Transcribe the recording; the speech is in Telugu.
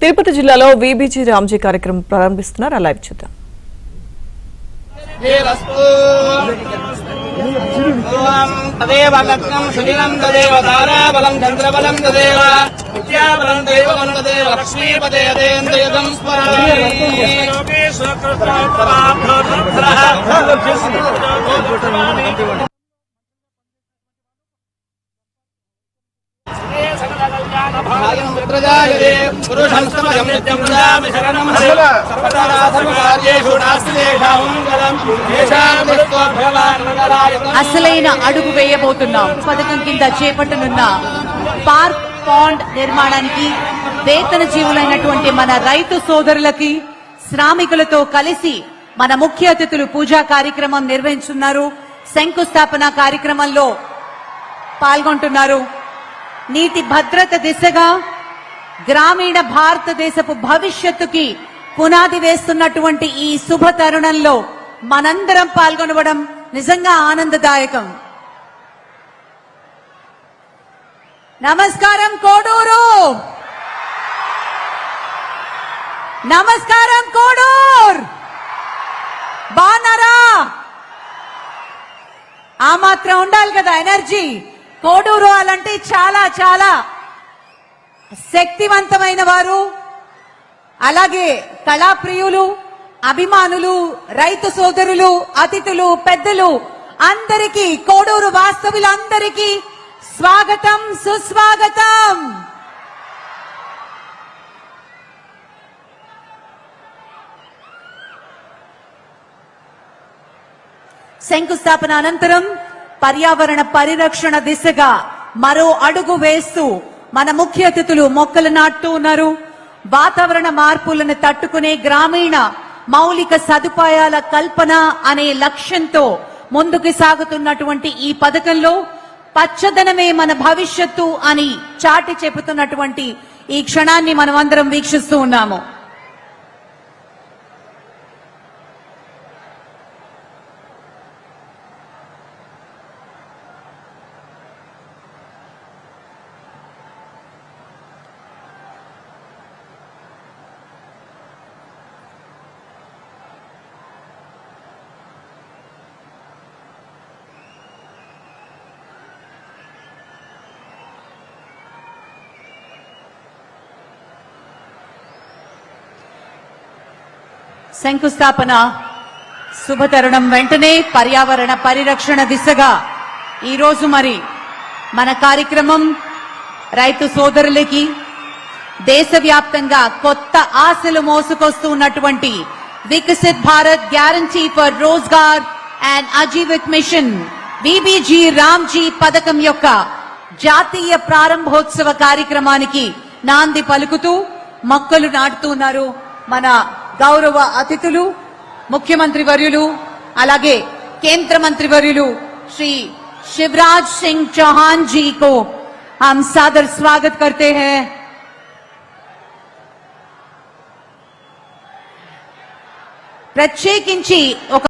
తిరుపతి జిల్లాలో వీబీజీ రామ్జీ కార్యక్రమం ప్రారంభిస్తున్నారు. లైవ్ చూద్దాం. అసలైన అడుగు వేయబోతున్నాం. పథకం కింద చేపట్టనున్న పార్క్ పాండ్ నిర్మాణానికి వేతన జీవులైనటువంటి మన రైతు సోదరులకి శ్రామికులతో కలిసి మన ముఖ్య అతిథులు పూజా కార్యక్రమం నిర్వహించున్నారు. శంకుస్థాపన కార్యక్రమంలో పాల్గొంటున్నారు. నీటి భద్రత దిశగా గ్రామీణ భారతదేశపు భవిష్యత్తుకి పునాది వేస్తున్నటువంటి ఈ శుభ తరుణంలో మనందరం పాల్గొనడం నిజంగా ఆనందదాయకం. నమస్కారం కోడూరు, నమస్కారం కోడూరు, బాగున్నారా? ఆ మాత్రం ఉండాలి కదా ఎనర్జీ. కోడూరు అలాంటి చాలా చాలా శక్తివంతమైన వారు, అలాగే కళాప్రియులు, అభిమానులు, రైతు సోదరులు, అతిథులు, పెద్దలు అందరికీ, కోడూరు వాస్తవులందరికీ స్వాగతం, సుస్వాగతం. శంకుస్థాపన అనంతరం పర్యావరణ పరిరక్షణ దిశగా మరో అడుగు వేస్తూ మన ముఖ్య అతిథులు మొక్కలు నాటుతూ ఉన్నారు. వాతావరణ మార్పులను తట్టుకునే గ్రామీణ మౌలిక సదుపాయాల కల్పన అనే లక్ష్యంతో ముందుకు సాగుతున్నటువంటి ఈ పథకంలో పచ్చదనమే మన భవిష్యత్తు అని చాటి చెబుతున్నటువంటి ఈ క్షణాన్ని మనం అందరం వీక్షిస్తూ ఉన్నాము. శంకుస్థాపన శుభతరుణం వెంటనే పర్యావరణ పరిరక్షణ దిశగా ఈరోజు మరి మన కార్యక్రమం రైతు సోదరులకి దేశవ్యాప్తంగా కొత్త ఆశలు మోసుకొస్తూ ఉన్నటువంటి Viksit Bharat guarantee for Rozgar and Ajeevika mission VBG RAM G పథకం యొక్క జాతీయ ప్రారంభోత్సవ కార్యక్రమానికి నాంది పలుకుతూ మొక్కలు నాటుతున్నారు మన గౌరవ అతిథులు, ముఖ్యమంత్రి వర్యులు, అలాగే కేంద్ర మంత్రి వర్యులు श्री शिवराज सिंह चौहान जी को हम सादर स्वागत करते हैं। ప్రత్యేకించి ఒక